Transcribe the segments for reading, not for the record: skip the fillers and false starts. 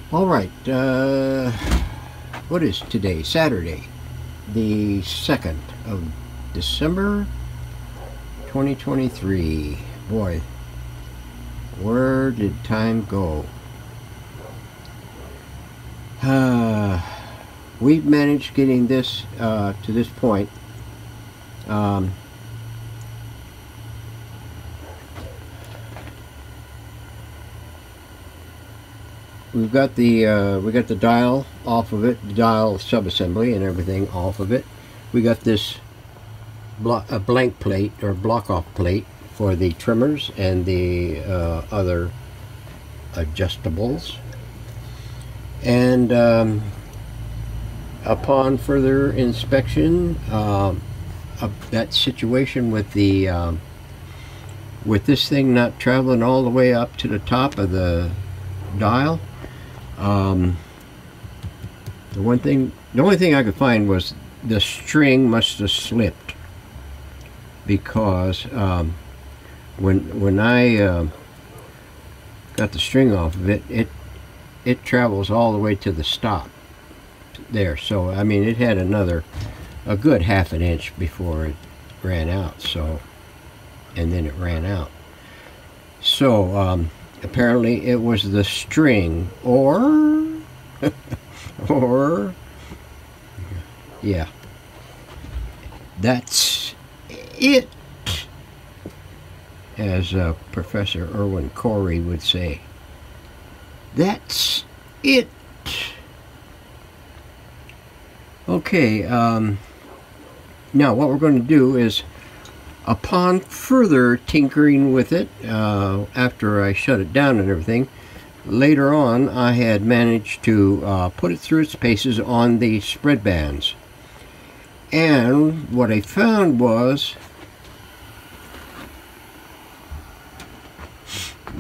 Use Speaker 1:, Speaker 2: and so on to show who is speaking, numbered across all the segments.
Speaker 1: All right, what is today? Saturday, the 2nd of December, 2023. Boy, where did time go? We've managed getting this to this point. We got the dial off of it, the dial subassembly and everything off of it. We got this a blank plate or block off plate for the trimmers and the other adjustables. And upon further inspection, that situation with the with this thing not traveling all the way up to the top of the dial. The only thing I could find was the string must have slipped, because when I got the string off of it, it travels all the way to the stop there. So I mean, it had a good half an inch before it ran out. So, and then it ran out. So apparently it was the string, or yeah, that's it, as Professor Irwin Corey would say. That's it. Okay, now what we're going to do is, upon further tinkering with it, after I shut it down and everything, later on I had managed to put it through its paces on the spread bands. And what I found was,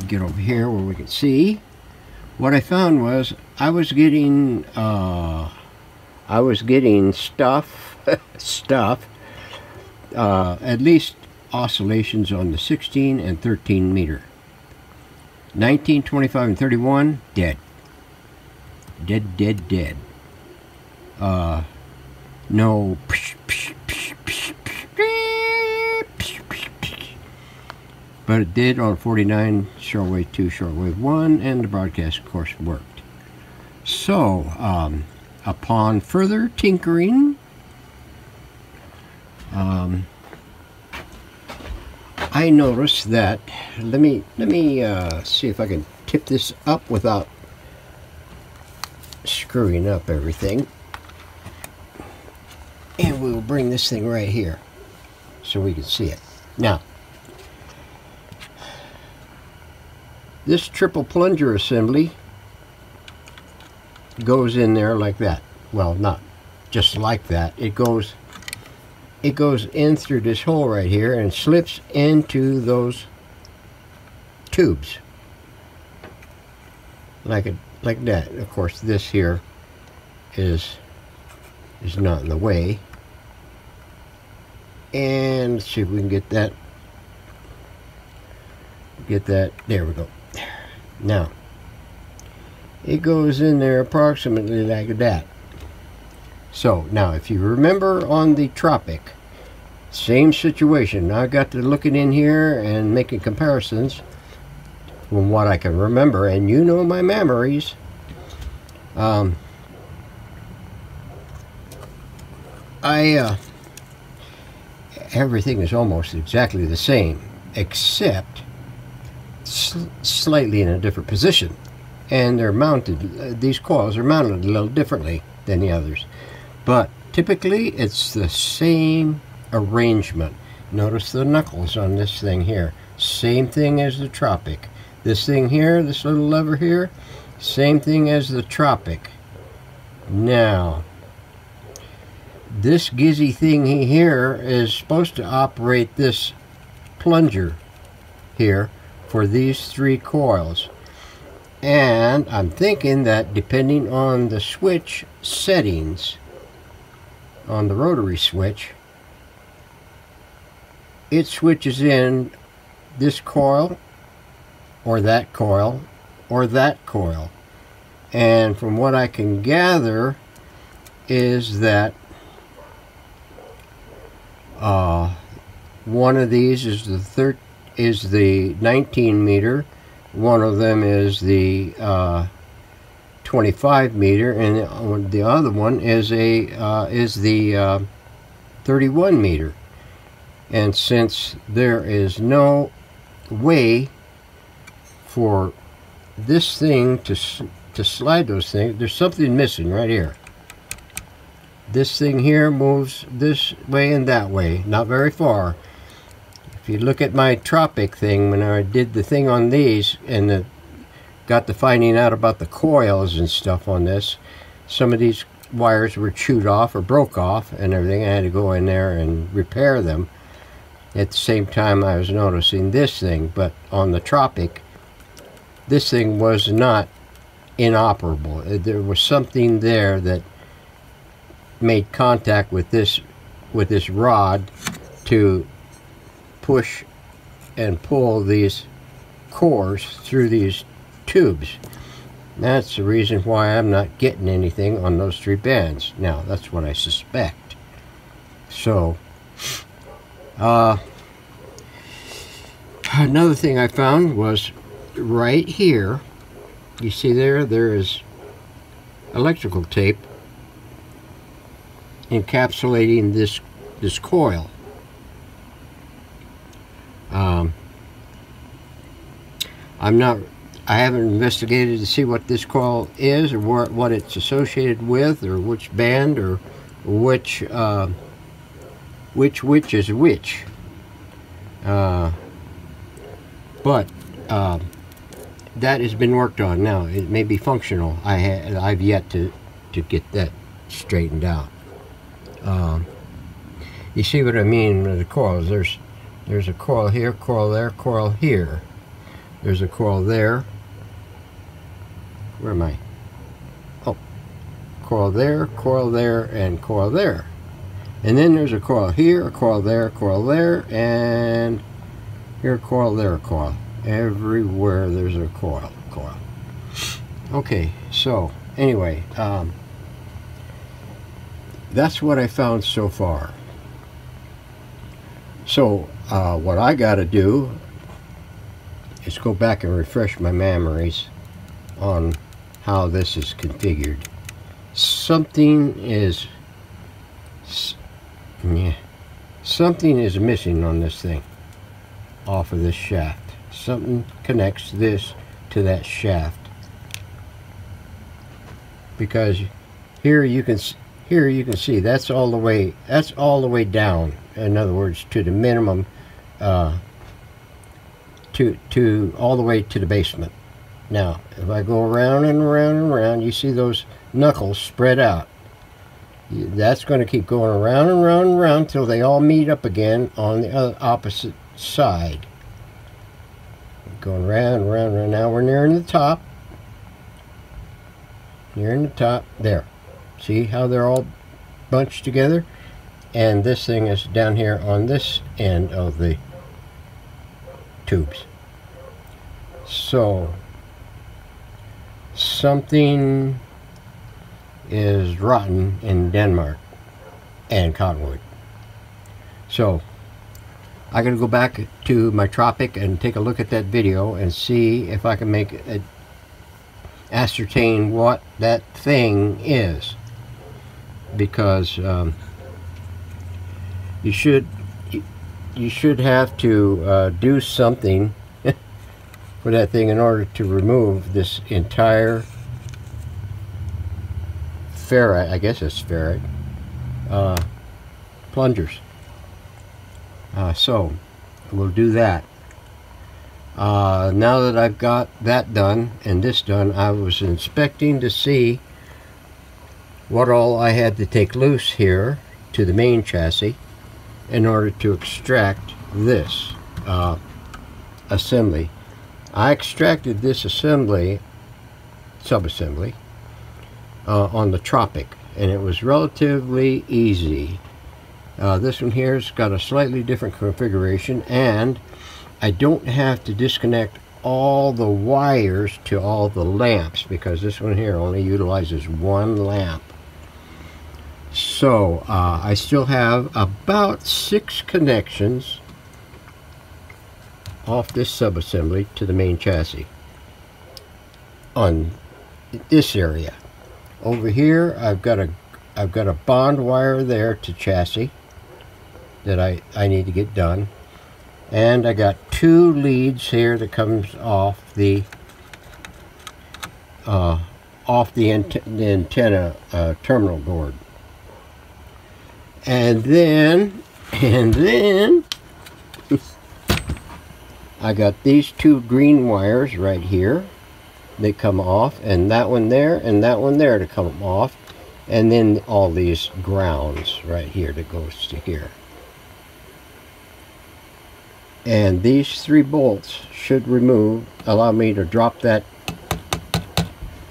Speaker 1: get over here where we can see, what I found was I was getting stuff, at least oscillations on the 16 and 13 meter. 19, 25, and 31, dead. Dead. No. But it did on 49, shortwave 2, shortwave 1, and the broadcast, of course, worked. So, upon further tinkering, I noticed that, let me see if I can tip this up without screwing up everything. And we'll bring this thing right here so we can see it. Now, this triple plunger assembly goes in there like that. Well, not just like that. It goes in through this hole right here and slips into those tubes like that. Of course, this here is not in the way. And let's see if we can get that. There we go. Now, it goes in there approximately like that. So, now if you remember on the Tropic, same situation. Now I got to looking in here and making comparisons from what I can remember, and you know my memories. Everything is almost exactly the same, except slightly in a different position. And they're mounted, these coils are mounted a little differently than the others. But typically it's the same arrangement. Notice the knuckles on this thing here. Same thing as the Tropic. This thing here, this little lever here, same thing as the Tropic. Now, this gizzy thing here is supposed to operate this plunger here for these 3 coils. And I'm thinking that depending on the switch settings on the rotary switch, it switches in this coil or that coil or that coil. And from what I can gather is that one of these is the 19 meter, one of them is the 25 meter, and the other one is the 31 meter. And since there is no way for this thing to slide those things, there's something missing right here. This thing here moves this way and that way, not very far. If you look at my Tropic thing, when I did the thing on these and got to finding out about the coils and stuff on this, some of these wires were chewed off or broke off and everything. I had to go in there and repair them. At the same time I was noticing this thing, but on the Tropic, this thing was not inoperable. There was something there that made contact with this rod to push and pull these cores through these tubes. That's the reason why I'm not getting anything on those 3 bands. Now, that's what I suspect. So, another thing I found was right here. You see there is electrical tape encapsulating this coil. I haven't investigated to see what this coil is, or what it's associated with, or which band, or which is which. But that has been worked on. Now it may be functional. I've yet to get that straightened out. You see what I mean with the coils? There's a coil here, coil there, coil here. There's a coil there. Where am I? Oh, coil there, and coil there. And then there's a coil here, a coil there, and here a coil, there a coil. Everywhere there's a coil. Okay, so anyway, that's what I found so far. So what I got to do is go back and refresh my memories on how this is configured. Something is missing on this thing, off of this shaft. Something connects this to that shaft, because here you can see that's all the way down. In other words, to the minimum, to all the way to the basement. Now, if I go around and around and around, you see those knuckles spread out. That's going to keep going around and around and around till they all meet up again on the opposite side. Going around and around and around. Now we're nearing the top. Nearing the top. There. See how they're all bunched together? And this thing is down here on this end of the tubes. So something is rotten in Denmark and Cottonwood. So I gotta go back to my Tropic and take a look at that video and see if I can ascertain what that thing is, because you should have to do something for that thing in order to remove this entire ferrite, I guess it's ferrite, plungers. So we'll do that. Now that I've got that done and this done, I was inspecting to see what all I had to take loose here to the main chassis in order to extract this assembly. I extracted this sub-assembly on the Tropic, and it was relatively easy. This one here's got a slightly different configuration, and I don't have to disconnect all the wires to all the lamps, because this one here only utilizes one lamp. So I still have about 6 connections off this subassembly to the main chassis on this area. Over here I've got a bond wire there to chassis that I need to get done, and I got 2 leads here that comes off the antenna terminal board. And then I got these 2 green wires right here. They come off, and that one there and that one there to come off, and then all these grounds right here that goes to here. And these 3 bolts should allow me to drop that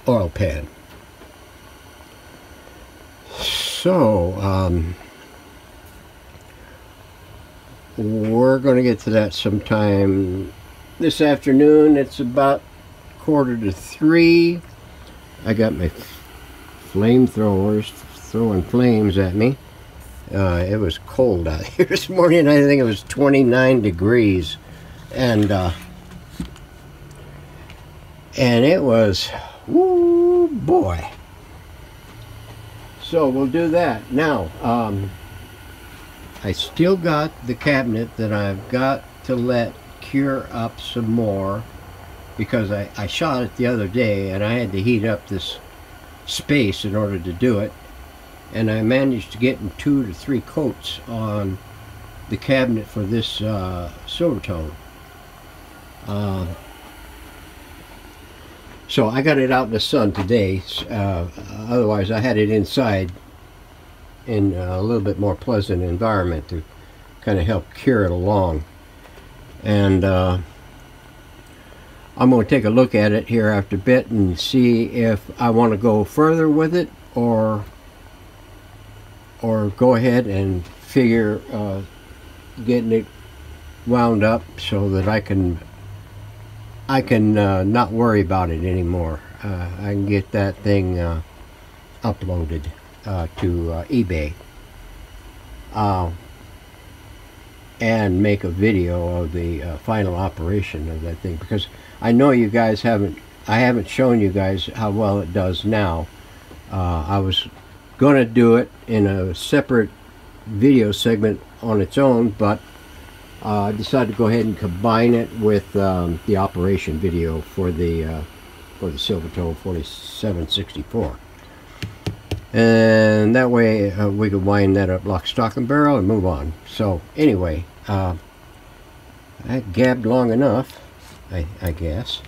Speaker 1: oil pan. So we're going to get to that sometime this afternoon. It's about 2:45. I got my flamethrowers throwing flames at me. It was cold out here this morning. I think it was 29 degrees, and it was, woo boy. So we'll do that now. I still got the cabinet that I've got to let cure up some more, because I shot it the other day and I had to heat up this space in order to do it, and I managed to get in 2 to 3 coats on the cabinet for this Silvertone. So I got it out in the sun today. Otherwise I had it inside in a little bit more pleasant environment to kind of help cure it along. And I'm going to take a look at it here after a bit and see if I want to go further with it, or go ahead and figure getting it wound up so that I can not worry about it anymore. I can get that thing uploaded to eBay and make a video of the final operation of that thing, because I know you guys I haven't shown you guys how well it does now. I was going to do it in a separate video segment on its own, but I decided to go ahead and combine it with the operation video for the Silvertone 4764. And that way we could wind that up lock, stock, and barrel and move on. So anyway, I gabbed long enough, I guess.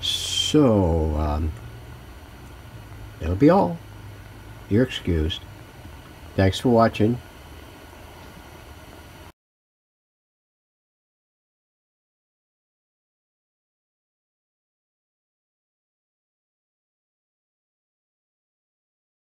Speaker 1: So that'll be all. You're excused. Thanks for watching.